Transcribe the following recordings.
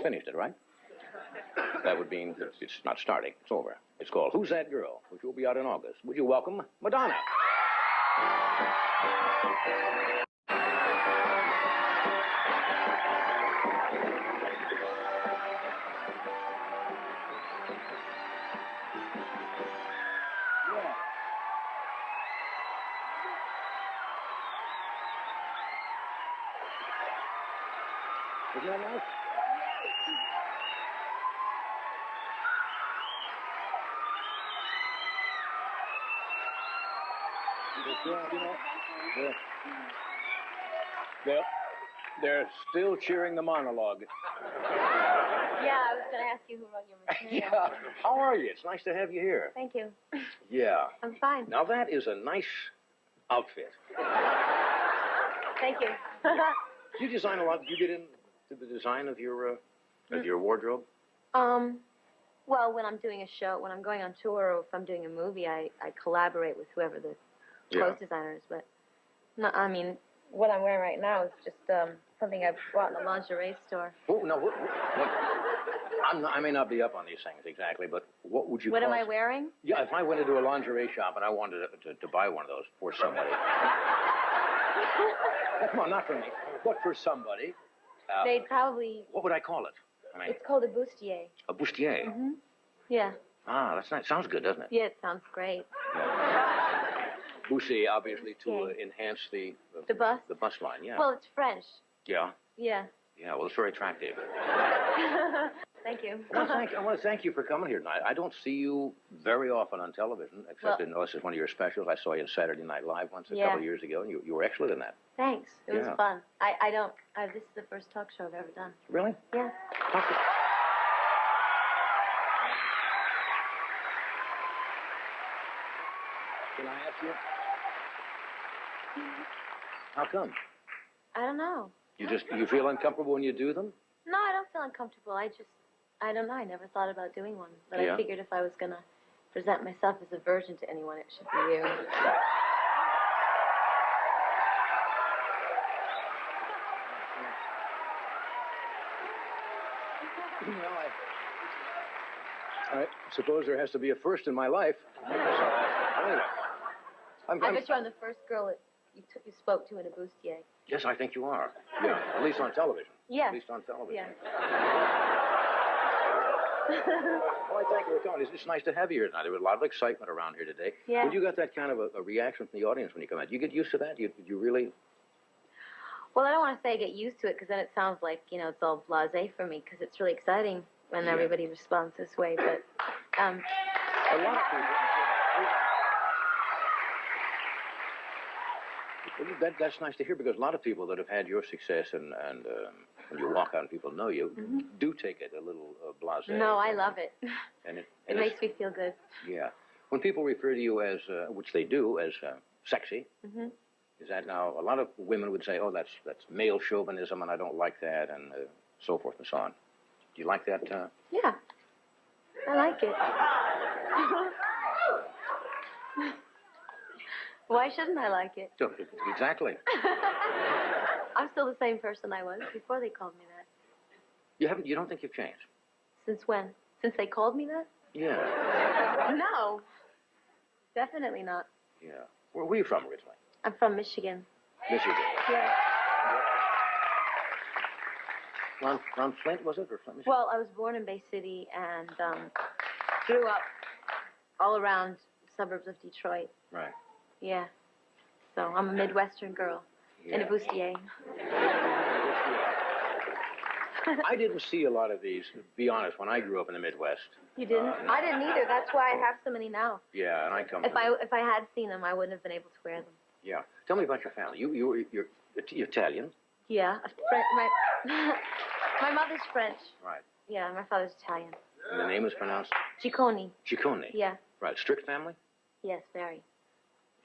finished it, right? That would mean it's not starting. It's over. It's called Who's That Girl, which will be out in August. Would you welcome Madonna? Isn't that nice? They're still cheering the monologue. Yeah, I was going to ask you who wrote your material. Yeah. How are you? It's nice to have you here. Thank you. Yeah. I'm fine. Now, that is a nice outfit. Thank you. Do you design a lot? Do you get into the design of your wardrobe? Well, when I'm doing a show, when I'm going on tour, or if I'm doing a movie, I collaborate with whoever the clothes designer is. But, no, I mean, what I'm wearing right now is just something I bought in a lingerie store. Oh, no, what? I may not be up on these things exactly, but what would you What call am I wearing? Yeah, if I went into a lingerie shop and I wanted to buy one of those for somebody. Come on, not for me, but for somebody. They'd probably... What would I call it? I mean, it's called a bustier. A bustier? Mm-hmm. Yeah. Ah, that's nice. Sounds good, doesn't it? Yeah, it sounds great. Yeah. Bustier, obviously, to enhance the bust? The bust line, yeah. Well, it's French. Yeah? Yeah. Yeah, well, it's very attractive. Thank you. I want to thank you for coming here tonight. I don't see you very often on television, except in this is one of your specials. I saw you in Saturday Night Live once a couple of years ago, and you were excellent in that. Thanks. It was fun. This is the first talk show I've ever done. Really? Yeah. Can I ask you? How come? I don't know. You feel uncomfortable when you do them? No, I don't feel uncomfortable. I don't know. I never thought about doing one. But I figured if I was going to present myself as a virgin to anyone, it should be you. I suppose there has to be a first in my life. Anyway, I bet you're the first girl that you spoke to in a bustier. Yes, I think you are. Yeah, at least on television. Yeah. At least on television. Yeah. Well, I thank you for coming. It's nice to have you here tonight. There was a lot of excitement around here today. Yeah. When you got that kind of a reaction from the audience when you come out, do you get used to that? Do you really? Well, I don't want to say I get used to it, because then it sounds like, it's all blasé for me, because it's really exciting when everybody responds this way. But a lot of people. Well, that's nice to hear, because a lot of people that have had your success and when you walk out and people know you, do take it a little blasé. No, I love it. And it makes me feel good. Yeah. When people refer to you as, which they do, as sexy, is that now, a lot of women would say, oh, that's male chauvinism, and I don't like that, and so forth and so on. Do you like that? Yeah. I like it. Why shouldn't I like it? Exactly. I'm still the same person I was before they called me that. You don't think you've changed? Since when? Since they called me that? Yeah. No. Definitely not. Yeah. Where were you from originally? I'm from Michigan. Michigan. Yeah. Ron Flint, was it, or Flint, Michigan? Well, I was born in Bay City and grew up all around suburbs of Detroit. Right. Yeah. So I'm a Midwestern girl in a bustier. I didn't see a lot of these, to be honest, when I grew up in the Midwest. You didn't? I didn't either. That's why I have so many now. Yeah, and I come If I had seen them, I wouldn't have been able to wear them. Yeah. Tell me about your family. You're Italian. Yeah. My mother's French. Right. Yeah, my father's Italian. And the name is pronounced? Ciccone. Ciccone. Yeah. Right. Strict family? Yes, very.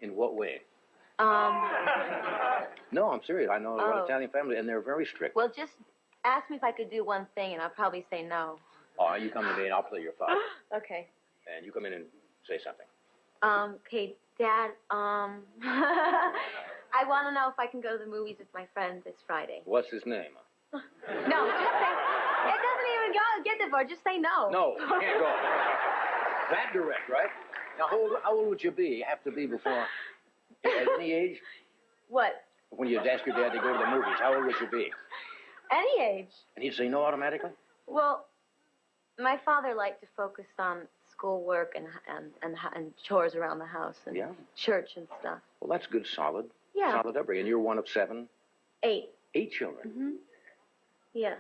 In what way? No, I'm serious. I know a lot of Italian families, and they're very strict. Well, just ask me if I could do one thing, and I'll probably say no. Oh, you come to me, and I'll play your father. Okay. And you come in and say something. Okay, Dad, I want to know if I can go to the movies with my friend this Friday. What's his name? No, just say, it doesn't even can go get the divorce. Just say no. No, you can't go. That direct, right? Now, how old would you be? You have to be before. At any age? What? When you'd ask your dad to go to the movies, how old would you be? Any age. And he'd say no automatically? Well, my father liked to focus on schoolwork and chores around the house and church and stuff. Well, that's good, solid. Yeah. Solid upbringing. And you're one of 7? 8. 8 children? Mm-hmm. Yeah.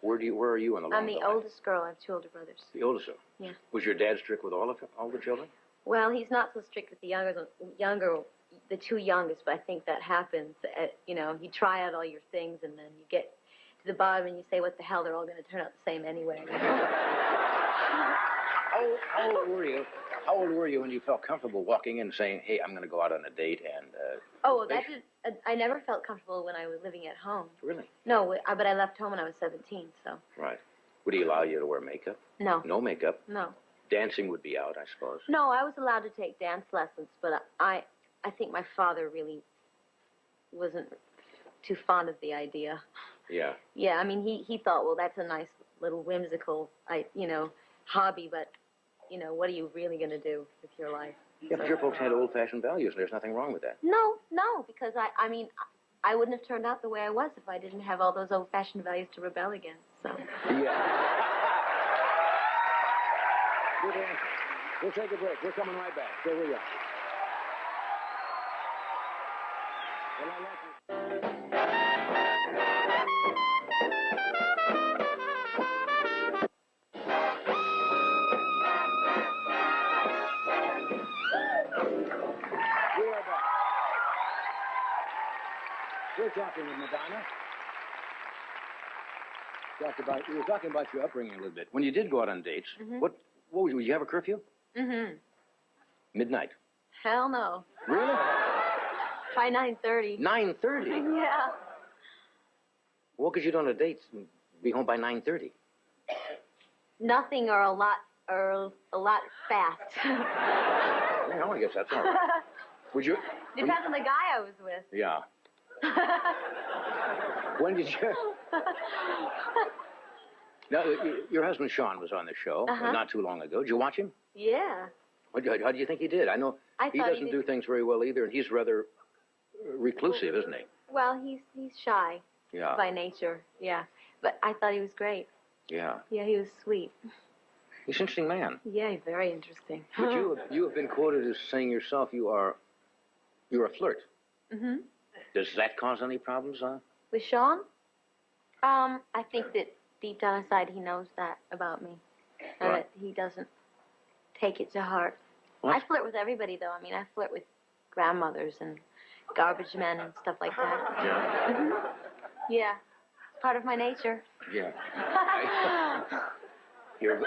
Where are you in the line? I'm the oldest girl. I have 2 older brothers. The oldest one? Yeah. Was your dad strict with all the children? Well, he's not so strict with the 2 youngest, but I think that happens. You try out all your things, and then you get to the bottom, and you say, what the hell, they're all going to turn out the same anyway. How old were you? How old were you when you felt comfortable walking in saying, hey, I'm going to go out on a date and... I never felt comfortable when I was living at home. Really? No, but I left home when I was 17, so... Right. Would he allow you to wear makeup? No. No makeup? No. Dancing would be out, I suppose. No, I was allowed to take dance lessons, but I think my father really wasn't too fond of the idea. Yeah. Yeah, I mean, he thought, well, that's a nice little whimsical, hobby, but, what are you really going to do with your life? Yeah, but your folks had old-fashioned values, and there's nothing wrong with that. No, because I wouldn't have turned out the way I was if I didn't have all those old-fashioned values to rebel against, so. Yeah. Good answer. We'll take a break. We're coming right back. Stay where you are. Well, I like it. We are back. We're talking with Madonna. We were talking about your upbringing a little bit. When you did go out on dates, what would you have a curfew? Mm-hmm. Midnight. Hell no. Really? Try 9:30. 9:30? Yeah. What could you do on a date and be home by 9:30? Nothing or a lot fast. Well, I guess that's all right. Would you? Depends on the guy I was with. Yeah. When did you? Now, your husband Sean was on the show not too long ago. Did you watch him? Yeah. How do you think he did? I know he doesn't do things very well either, and he's rather reclusive, isn't he? Well, he's shy by nature. Yeah, but I thought he was great. Yeah. Yeah, he was sweet. He's an interesting man. Yeah, he's very interesting. But you have been quoted as saying yourself you're a flirt. Mm-hmm. Does that cause any problems, huh? With Sean? I think that deep down inside he knows that about me. And that he doesn't take it to heart. What? I flirt with everybody, though. I mean, I flirt with grandmothers and garbage men and stuff like that. Yeah. Mm-hmm. Yeah. It's part of my nature. Yeah. You're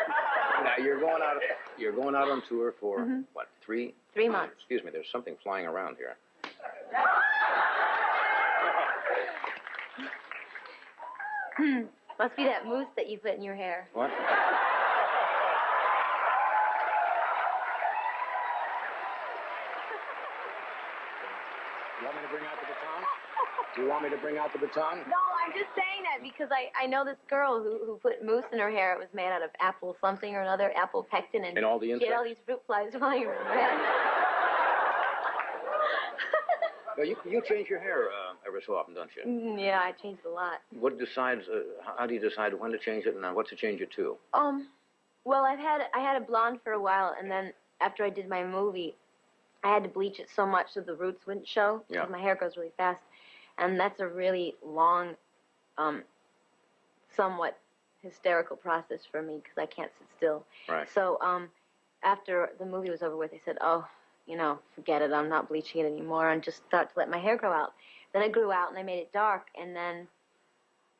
going out on tour for what, 3 months. Excuse me, there's something flying around here. Must be that mousse that you put in your hair. What? You want me to bring out the baton? Do you want me to bring out the baton? No, I'm just saying that because I know this girl who put mousse in her hair. It was made out of apple something or another, apple pectin, and all the she insects? had all these fruit flies flying around her head. Well, you change your hair every so often, don't you? Yeah, I changed a lot. What decides? How do you decide when to change it and what to change it to? Well, I had a blonde for a while, and then after I did my movie, I had to bleach it so much so the roots wouldn't show because my hair grows really fast, and that's a really long, somewhat hysterical process for me because I can't sit still. Right. So after the movie was over with, I said, oh, forget it. I'm not bleaching it anymore, and just start to let my hair grow out. Then it grew out, and I made it dark, and then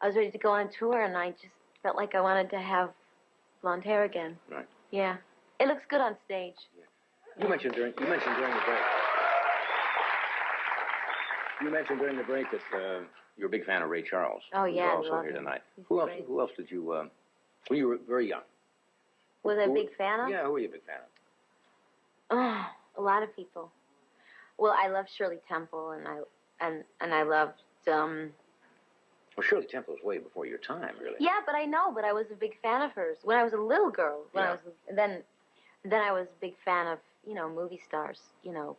I was ready to go on tour, and I just felt like I wanted to have blonde hair again. Right. Yeah. It looks good on stage. Yeah. You mentioned during the break. You mentioned during the break that you're a big fan of Ray Charles. Oh yeah, Who's I also love here him. tonight. He's Who great. else did you? When you were very young. Was I a big fan of? Yeah, who were you a big fan of? Oh, a lot of people. Well, I loved Shirley Temple, and I loved. Well, Well, Shirley Temple was way before your time, really. Yeah, but I know. But I was a big fan of hers when I was a little girl. When I was then I was a big fan of movie stars. You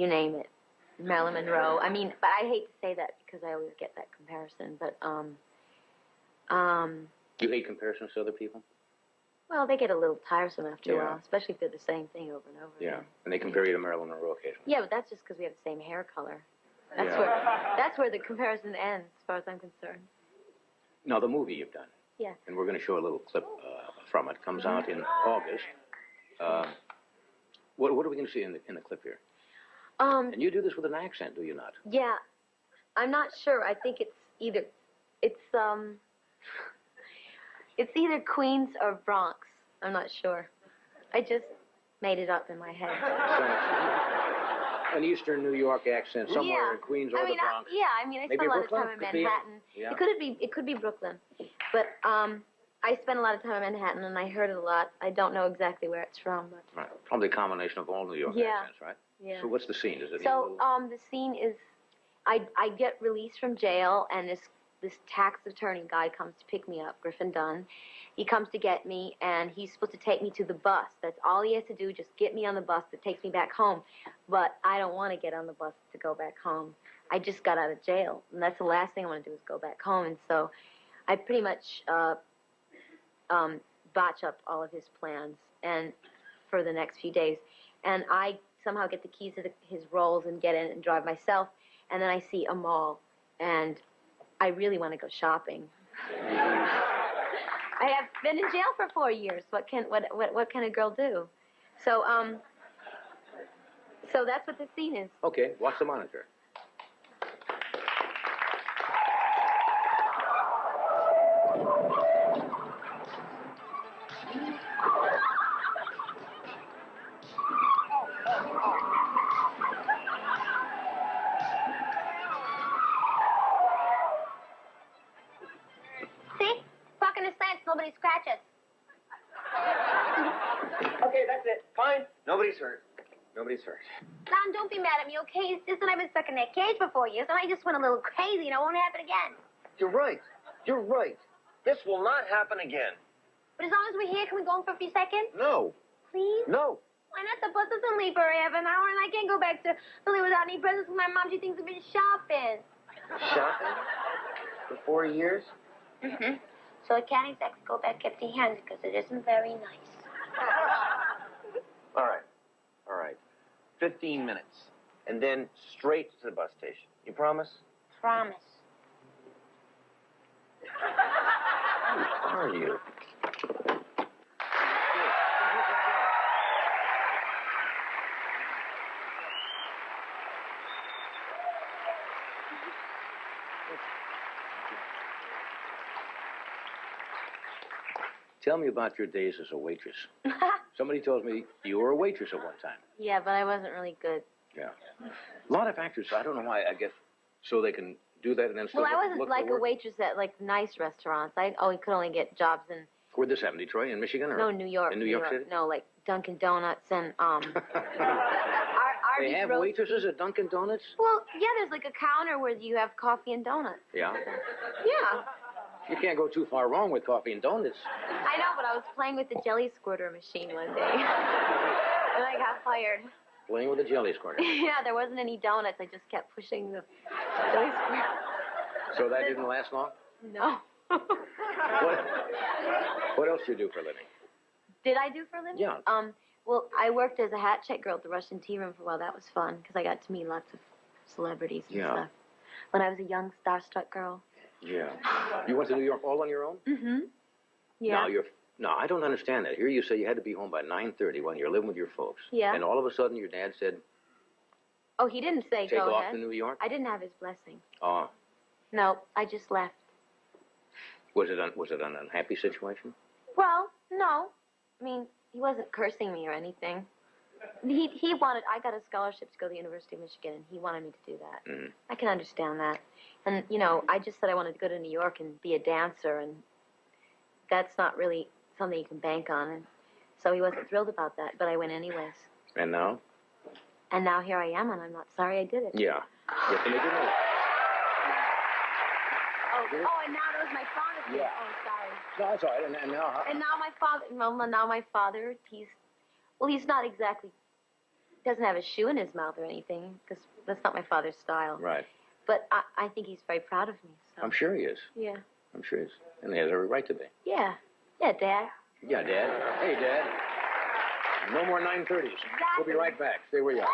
name it, Marilyn Monroe. I mean, but I hate to say that because I always get that comparison. But Do you hate comparisons to other people? well, they get a little tiresome after a while, especially if they're the same thing over and over. Yeah, again. and they compare you to Marilyn Monroe occasionally. Yeah, but that's just because we have the same hair color. That's where the comparison ends, as far as I'm concerned. Now, the movie you've done. Yeah. And we're going to show a little clip from it. Comes out in August. What are we going to see in the clip here? And you do this with an accent, do you not? Yeah, I'm not sure. I think it's either Queens or Bronx. I'm not sure. I just made it up in my head. An Eastern New York accent somewhere in Queens or the Bronx. I spent a lot of time in Manhattan. It could be Brooklyn, but I spent a lot of time in Manhattan and I heard it a lot. I don't know exactly where it's from, but Right. Probably a combination of all New York accents, right? Yeah. So what's the scene? Is it? So the scene is, I get released from jail and this tax attorney guy comes to pick me up, Griffin Dunn. He comes to get me, and he's supposed to take me to the bus. That's all he has to do, just get me on the bus that takes me back home. But I don't want to get on the bus to go back home. I just got out of jail, and that's the last thing I want to do is go back home. And so I pretty much botch up all of his plans and for the next few days. And I somehow get the keys to his rolls and get in and drive myself. And then I see a mall, and I really want to go shopping. I have been in jail for 4 years. What can a girl do? So so that's what the scene is. Okay, watch the monitor. Nobody scratches. Okay, that's it. Fine. Nobody's hurt. Nobody's hurt. Don, don't be mad at me, okay? It's just that I've been stuck in that cage for 4 years, and I just went a little crazy, and it won't happen again. You're right. You're right. This will not happen again. But as long as we're here, can we go in for a few seconds? No. Please? No. Why not? The bus doesn't leave for half an hour, and I can't go back to Philly without any presents with my mom. She thinks I've been shopping. Shopping? For 4 years? Mm-hmm. So I can't exactly go back empty-handed because it isn't very nice. All right. All right. 15 minutes. And then straight to the bus station. You promise? Promise. Who are you? Tell me about your days as a waitress. Somebody told me you were a waitress at one time. Yeah, but I wasn't really good. Yeah. A lot of actors, I don't know why, I guess, so they can do that and then still Well, I look wasn't for like a work. waitress at, like, nice restaurants. I could only get jobs in... Where'd this happen, Detroit, in Michigan? Or? No, New York. In New York City? No, like Dunkin' Donuts and, They have waitresses at Dunkin' Donuts? Well, yeah, there's like a counter where you have coffee and donuts. Yeah. Yeah. You can't go too far wrong with coffee and donuts. I know, but I was playing with the jelly squirter machine one day. And I got fired. Playing with a jelly squirter. Yeah, there wasn't any donuts. I just kept pushing the jelly squirter. So that didn't last long? No. What else do you do for a living? Did I do for a living? Yeah. Well, I worked as a hat check girl at the Russian Tea Room for a while. That was fun because I got to meet lots of celebrities and stuff. When I was a young starstruck girl. Yeah. You went to New York all on your own? Mm-hmm. Yeah. Now, I don't understand that. Here you say you had to be home by 9:30 when you're living with your folks. Yeah. And all of a sudden your dad said, Oh, he didn't say take go off ahead. to New York? I didn't have his blessing. Oh. No, I just left. Was it an unhappy situation? Well, no. I mean, he wasn't cursing me or anything. He wanted, I got a scholarship to go to the University of Michigan, and he wanted me to do that. Mm-hmm. I can understand that. And, you know, I just said I wanted to go to New York and be a dancer, and that's not really something you can bank on. And so he wasn't thrilled about that, but I went anyways. And now? And now here I am, and I'm not sorry I did it. Yeah. You have to make it right. Yeah. Oh, sorry. No, that's all right. And now, And now my father, he's not exactly, doesn't have a shoe in his mouth or anything, because that's not my father's style. right. But I think he's very proud of me. So. I'm sure he is. Yeah. I'm sure he is. And he has every right to be. Yeah. Yeah, Dad. Yeah, Dad. Hey, Dad. No more 9:30s. Exactly. We'll be right back. Stay where you are.